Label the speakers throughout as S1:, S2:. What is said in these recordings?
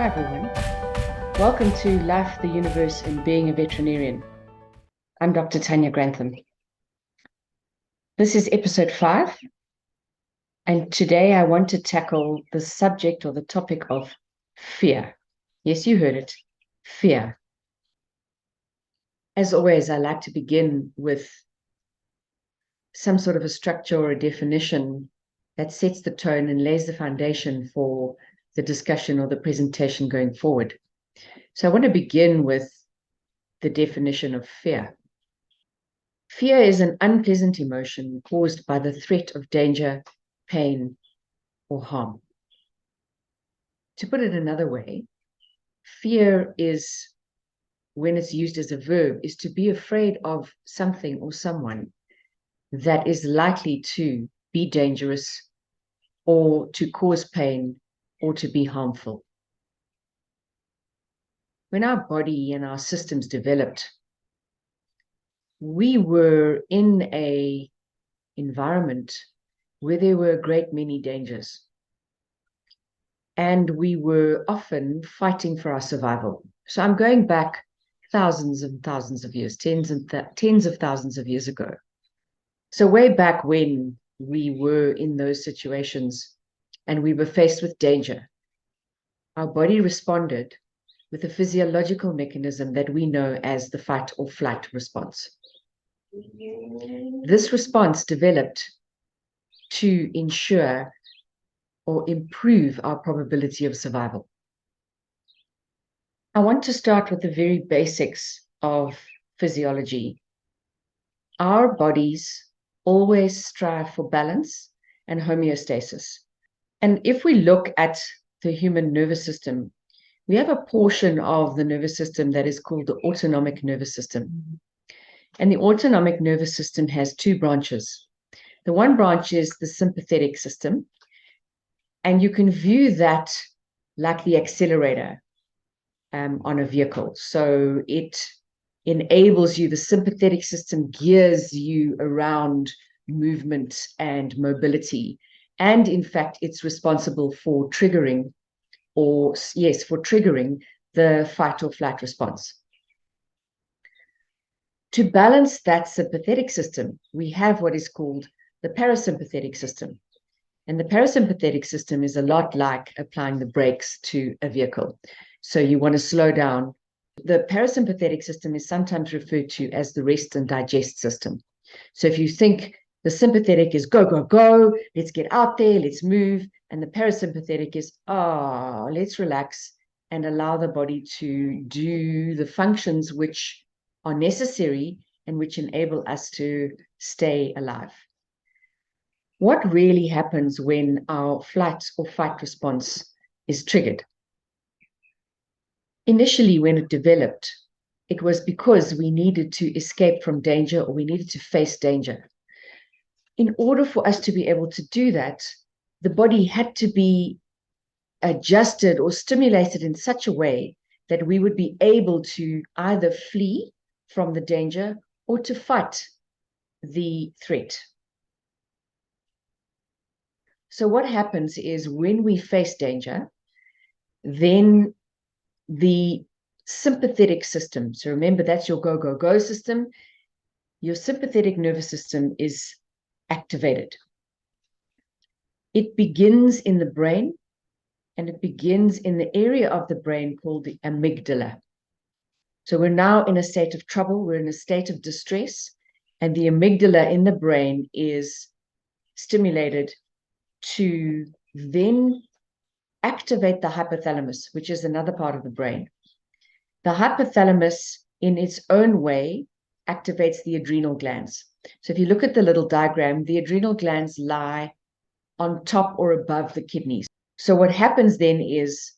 S1: Hi everyone. Welcome to Life, the Universe, and Being a Veterinarian. I'm Dr. Tanya Grantham. This is episode 5, and today I want to tackle the subject or the topic of fear. Yes, you heard it, fear. As always, I like to begin with some sort of a structure or a definition that sets the tone and lays the foundation for the discussion or the presentation going forward. So I want to begin with the definition of fear. Fear is an unpleasant emotion caused by the threat of danger, pain, or harm. To put it another way, fear is, when it's used as a verb, is to be afraid of something or someone that is likely to be dangerous or to cause pain or to be harmful. When our body and our systems developed, we were in an environment where there were a great many dangers. And we were often fighting for our survival. So I'm going back thousands and thousands of years, tens of thousands of years ago. So way back when we were in those situations and we were faced with danger, our body responded with a physiological mechanism that we know as the fight or flight response. This response developed to ensure or improve our probability of survival. I want to start with the very basics of physiology. Our bodies always strive for balance and homeostasis. And if we look at the human nervous system, we have a portion of the nervous system that is called the autonomic nervous system. And the autonomic nervous system has two branches. The one branch is the sympathetic system, and you can view that like the accelerator on a vehicle. So it enables you, the sympathetic system gears you around movement and mobility. And in fact, it's responsible for triggering the fight or flight response. To balance that sympathetic system, we have what is called the parasympathetic system. And the parasympathetic system is a lot like applying the brakes to a vehicle. So you want to slow down. The parasympathetic system is sometimes referred to as the rest and digest system. So if you think the sympathetic is go, go, go, let's get out there, let's move. And the parasympathetic is, let's relax and allow the body to do the functions which are necessary and which enable us to stay alive. What really happens when our flight or fight response is triggered? Initially, when it developed, it was because we needed to escape from danger or we needed to face danger. In order for us to be able to do that, the body had to be adjusted or stimulated in such a way that we would be able to either flee from the danger or to fight the threat. So what happens is when we face danger, then the sympathetic system, so remember that's your go, go, go system, your sympathetic nervous system is activated. It begins in the brain, and it begins in the area of the brain called the amygdala. So we're now in a state of trouble, we're in a state of distress, and the amygdala in the brain is stimulated to then activate the hypothalamus, which is another part of the brain. The hypothalamus, in its own way, activates the adrenal glands. So if you look at the little diagram, the adrenal glands lie on top or above the kidneys. So what happens then is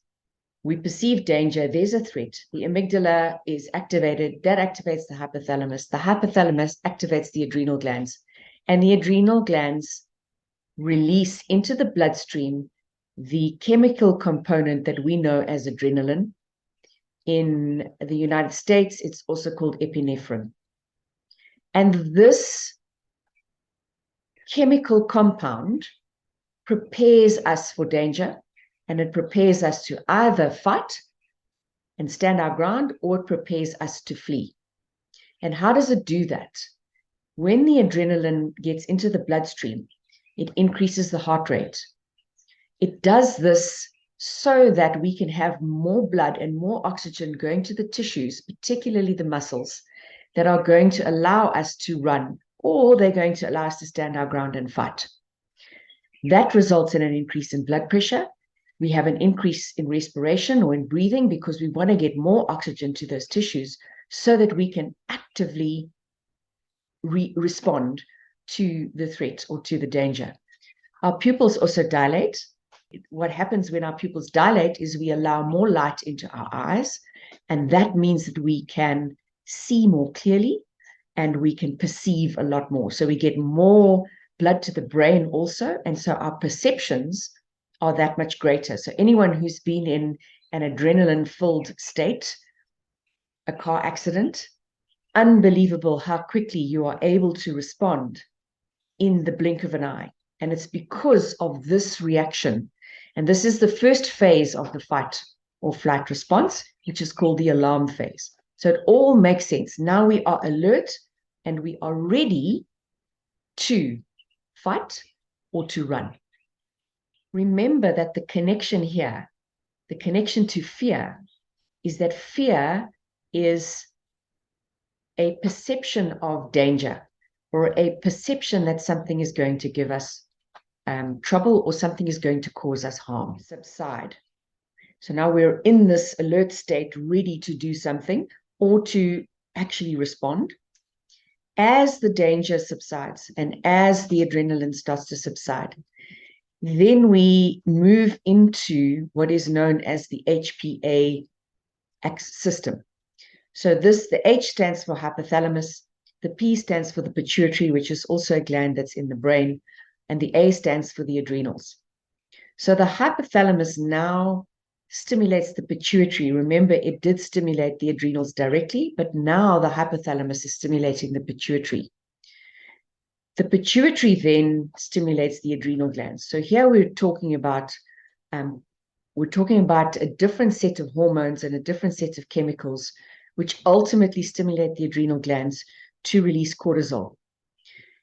S1: we perceive danger, there's a threat, the amygdala is activated, that activates the hypothalamus activates the adrenal glands, and the adrenal glands release into the bloodstream the chemical component that we know as adrenaline. In the United States, it's also called epinephrine. And this chemical compound prepares us for danger And it prepares us to either fight and stand our ground, or it prepares us to flee. And how does it do that? When the adrenaline gets into the bloodstream, it increases the heart rate. It does this so that we can have more blood and more oxygen going to the tissues, particularly the muscles, that are going to allow us to run, or they're going to allow us to stand our ground and fight. That results in an increase in blood pressure. We have an increase in respiration or in breathing because we want to get more oxygen to those tissues so that we can actively respond to the threat or to the danger. Our pupils also dilate. What happens when our pupils dilate is we allow more light into our eyes, and that means that we can see more clearly and we can perceive a lot more. So we get more blood to the brain also, and so our perceptions are that much greater. So anyone who's been in an adrenaline-filled state, a car accident, unbelievable how quickly you are able to respond in the blink of an eye. And it's because of this reaction. And this is the first phase of the fight or flight response, which is called the alarm phase. So it all makes sense. Now we are alert and we are ready to fight or to run. Remember that the connection here, the connection to fear, is that fear is a perception of danger or a perception that something is going to give us trouble or something is going to cause us harm. Subside. So now we're in this alert state, ready to do something or to actually respond. As the danger subsides and as the adrenaline starts to subside, then we move into what is known as the HPA system. So the H stands for hypothalamus, the P stands for the pituitary, which is also a gland that's in the brain, and the A stands for the adrenals. So the hypothalamus now stimulates the pituitary. Remember, it did stimulate the adrenals directly, but now the hypothalamus is stimulating the pituitary. The pituitary then stimulates the adrenal glands. So here we're talking about a different set of hormones and a different set of chemicals, which ultimately stimulate the adrenal glands to release cortisol.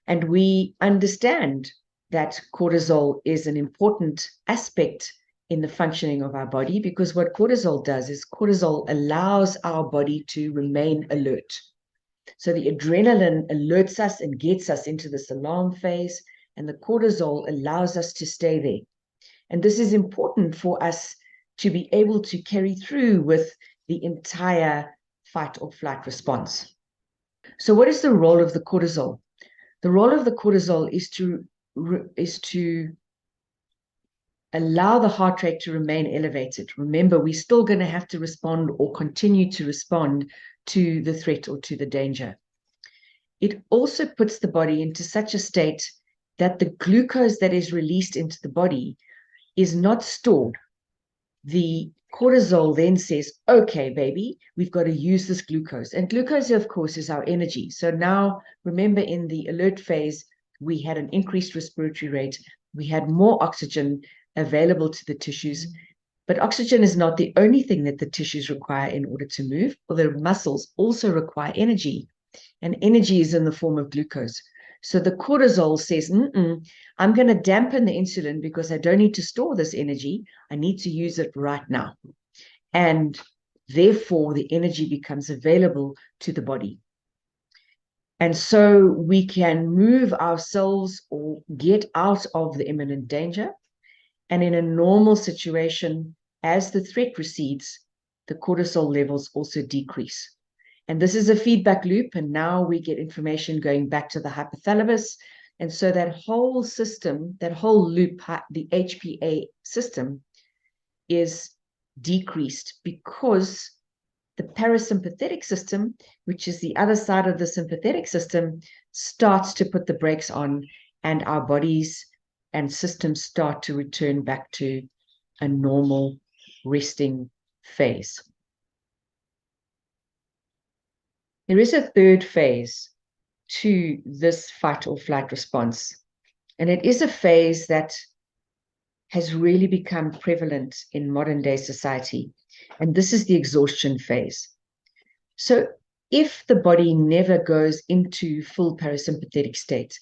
S1: And we understand that cortisol is an important aspect in the functioning of our body, because what cortisol does is cortisol allows our body to remain alert. So the adrenaline alerts us and gets us into this alarm phase, and the cortisol allows us to stay there. And this is important for us to be able to carry through with the entire fight or flight response. So what is the role of the cortisol? The role of the cortisol is to allow the heart rate to remain elevated. Remember, we're still going to have to respond or continue to respond to the threat or to the danger. It also puts the body into such a state that the glucose that is released into the body is not stored. The cortisol then says, okay, baby, we've got to use this glucose. And glucose, of course, is our energy. So now, remember, in the alert phase, we had an increased respiratory rate. We had more oxygen available to the tissues. But oxygen is not the only thing that the tissues require in order to move. Well, the muscles also require energy. And energy is in the form of glucose. So the cortisol says, I'm going to dampen the insulin because I don't need to store this energy. I need to use it right now. And therefore, the energy becomes available to the body. And so we can move ourselves or get out of the imminent danger. And in a normal situation, as the threat recedes, the cortisol levels also decrease. And this is a feedback loop, and now we get information going back to the hypothalamus. And so that whole system, that whole loop, the HPA system, is decreased because the parasympathetic system, which is the other side of the sympathetic system, starts to put the brakes on, and our bodies and systems start to return back to a normal resting phase. There is a third phase to this fight or flight response, and it is a phase that has really become prevalent in modern day society. And this is the exhaustion phase. So if the body never goes into full parasympathetic state,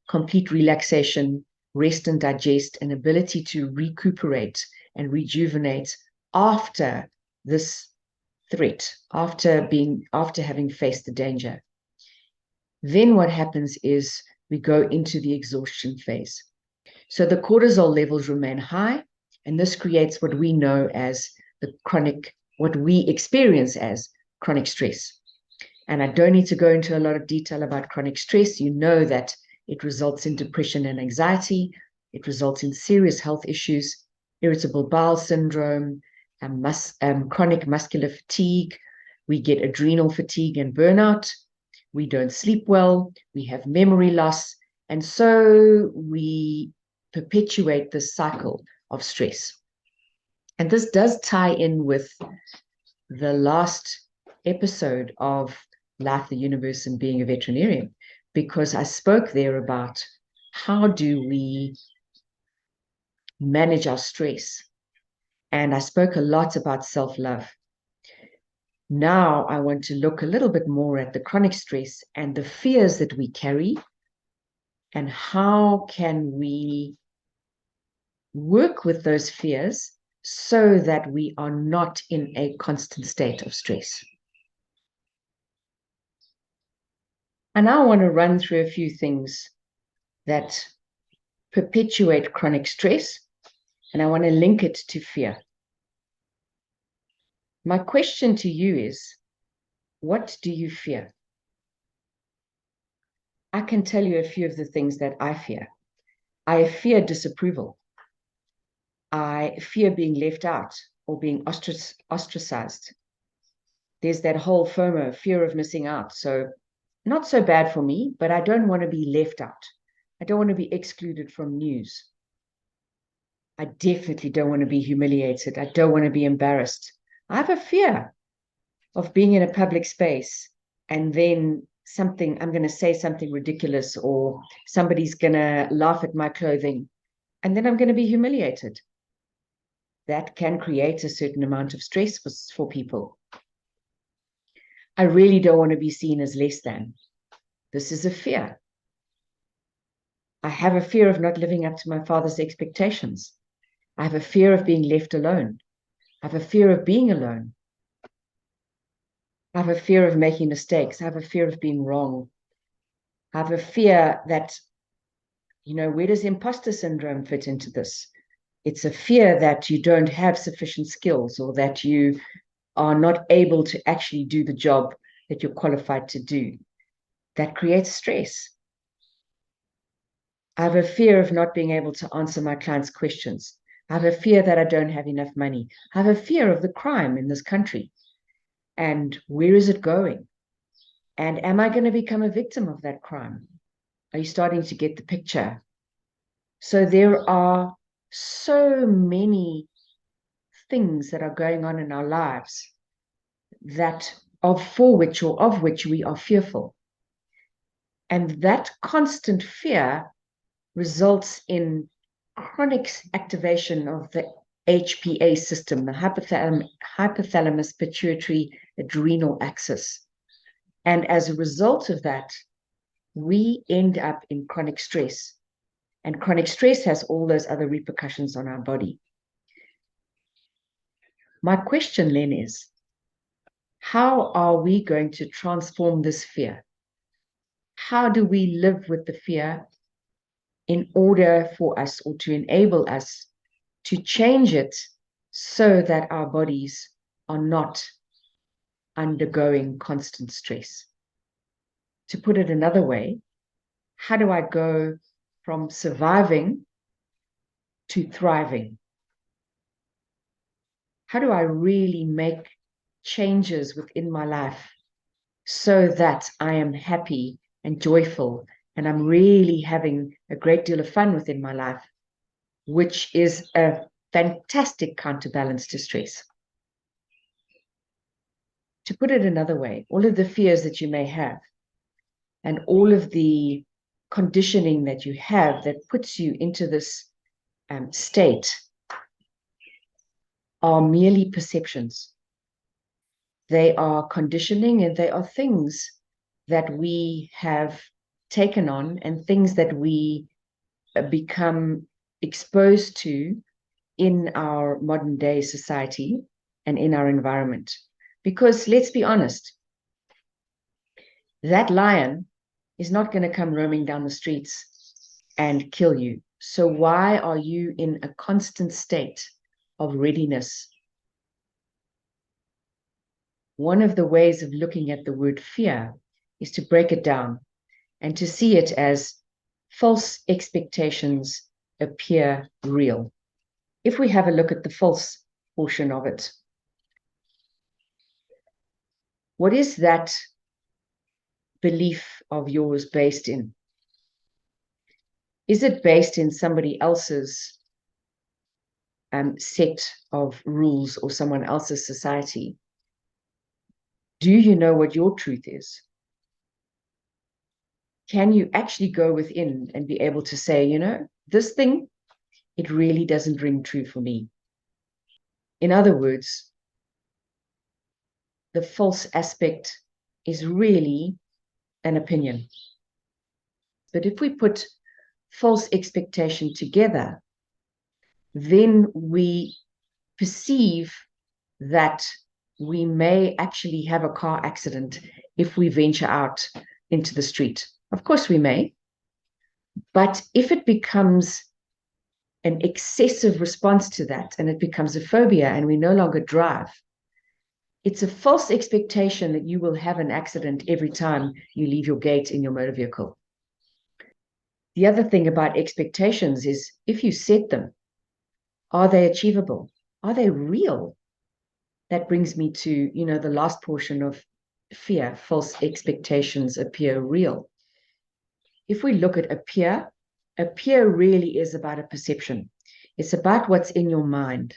S1: complete relaxation, rest and digest, and ability to recuperate and rejuvenate after this threat, after having faced the danger, then what happens is we go into the exhaustion phase. So the cortisol levels remain high, and this creates what we know as what we experience as chronic stress. And I don't need to go into a lot of detail about chronic stress. You know that it results in depression and anxiety. It results in serious health issues, irritable bowel syndrome, chronic muscular fatigue. We get adrenal fatigue and burnout. We don't sleep well. We have memory loss. And so we perpetuate this cycle of stress. And this does tie in with the last episode of Life, the Universe, and Being a Veterinarian, because I spoke there about how do we manage our stress. And I spoke a lot about self-love. Now I want to look a little bit more at the chronic stress and the fears that we carry, and how can we work with those fears so that we are not in a constant state of stress. And I want to run through a few things that perpetuate chronic stress, and I want to link it to fear. My question to you is, what do you fear? I can tell you a few of the things that I fear. I fear disapproval. I fear being left out or being ostracized. There's that whole FOMO, fear of missing out. So not so bad for me, but I don't want to be left out. I don't want to be excluded from news. I definitely don't want to be humiliated. I don't want to be embarrassed. I have a fear of being in a public space and then I'm going to say something ridiculous, or somebody's going to laugh at my clothing, and then I'm going to be humiliated. That can create a certain amount of stress for people. I really don't want to be seen as less than. This is a fear. I have a fear of not living up to my father's expectations. I have a fear of being left alone. I have a fear of being alone. I have a fear of making mistakes. I have a fear of being wrong. I have a fear that, where does imposter syndrome fit into this? It's a fear that you don't have sufficient skills, or that you are not able to actually do the job that you're qualified to do. That creates stress. I have a fear of not being able to answer my clients' questions. I have a fear that I don't have enough money. I have a fear of the crime in this country. And where is it going? And am I going to become a victim of that crime? Are you starting to get the picture? So there are so many things that are going on in our lives of which we are fearful. And that constant fear results in chronic activation of the HPA system, the hypothalamus pituitary adrenal axis. And as a result of that, we end up in chronic stress. And chronic stress has all those other repercussions on our body. My question then is, how are we going to transform this fear? How do we live with the fear in order for us, or to enable us to change it so that our bodies are not undergoing constant stress? To put it another way, how do I go from surviving to thriving? How do I really make changes within my life so that I am happy and joyful, and I'm really having a great deal of fun within my life, which is a fantastic counterbalance to stress? To put it another way, all of the fears that you may have and all of the conditioning that you have that puts you into this state are merely perceptions. They are conditioning, and they are things that we have taken on and things that we become exposed to in our modern day society and in our environment. Because let's be honest, that lion is not going to come roaming down the streets and kill you. So why are you in a constant state of readiness? One of the ways of looking at the word fear is to break it down and to see it as false expectations appear real. If we have a look at the false portion of it, what is that belief of yours based in? Is it based in somebody else's set of rules or someone else's society? Do you know what your truth is? Can you actually go within and be able to say, you know, this thing, it really doesn't ring true for me? In other words, the false aspect is really an opinion. But if we put false expectation together, then we perceive that we may actually have a car accident if we venture out into the street. Of course we may. But if it becomes an excessive response to that and it becomes a phobia and we no longer drive, it's a false expectation that you will have an accident every time you leave your gate in your motor vehicle. The other thing about expectations is if you set them, are they achievable? Are they real? That brings me to, you know, the last portion of fear. False expectations appear real. If we look at appear really is about a perception. It's about what's in your mind.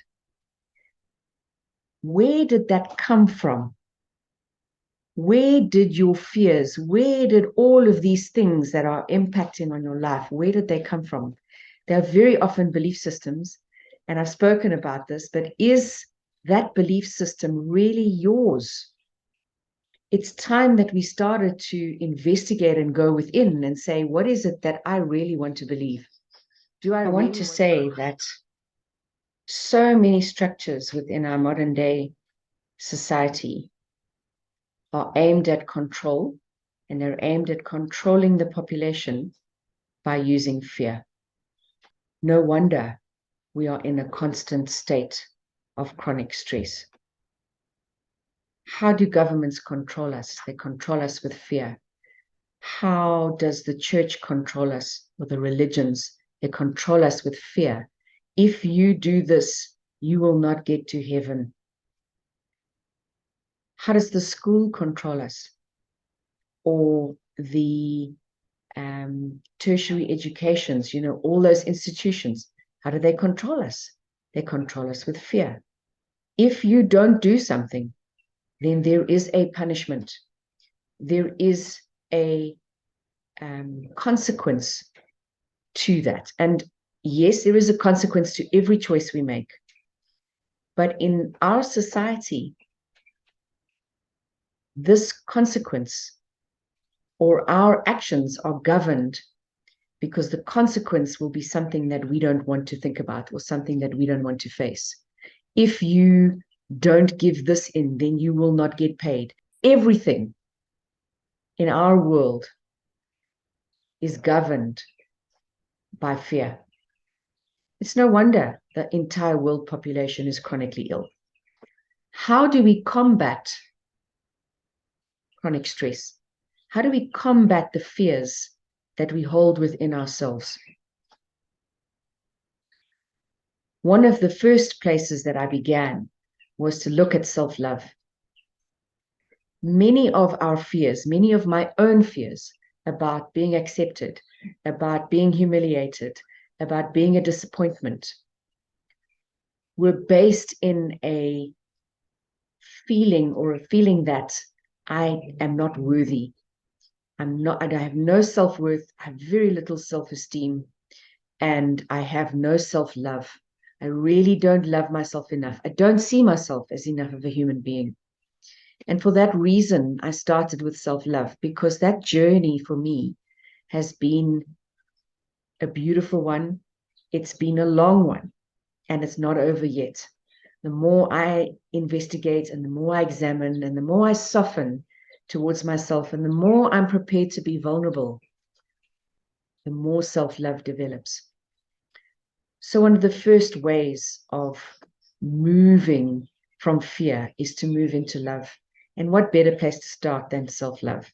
S1: Where did that come from? Where did your fears, where did all of these things that are impacting on your life, where did they come from? They are very often belief systems, and I've spoken about this, but is that belief system really yours? It's time that we started to investigate and go within and say, what is it that I really want to believe? I want to say that so many structures within our modern day society are aimed at control, and they're aimed at controlling the population by using fear. No wonder we are in a constant state of chronic stress. How do governments control us? They control us with fear. How does the church control us, or the religions? They control us with fear. If you do this, you will not get to heaven. How does the school control us? Or the tertiary educations, you know, all those institutions, how do they control us? They control us with fear. If you don't do something, then there is a punishment. There is a consequence to that. And yes, there is a consequence to every choice we make. But in our society, this consequence or our actions are governed because the consequence will be something that we don't want to think about or something that we don't want to face. If you don't give this in, then you will not get paid. Everything in our world is governed by fear. It's no wonder the entire world population is chronically ill. How do we combat chronic stress? How do we combat the fears that we hold within ourselves? One of the first places that I began was to look at self-love. Many of our fears, many of my own fears about being accepted, about being humiliated, about being a disappointment, were based in a feeling that I am not worthy. I have no self-worth. I have very little self-esteem. and I have no self-love. I really don't love myself enough. I don't see myself as enough of a human being. And for that reason, I started with self-love, because that journey for me has been a beautiful one. It's been a long one, and it's not over yet. The more I investigate and the more I examine and the more I soften towards myself and the more I'm prepared to be vulnerable, the more self-love develops. So one of the first ways of moving from fear is to move into love. And what better place to start than self-love?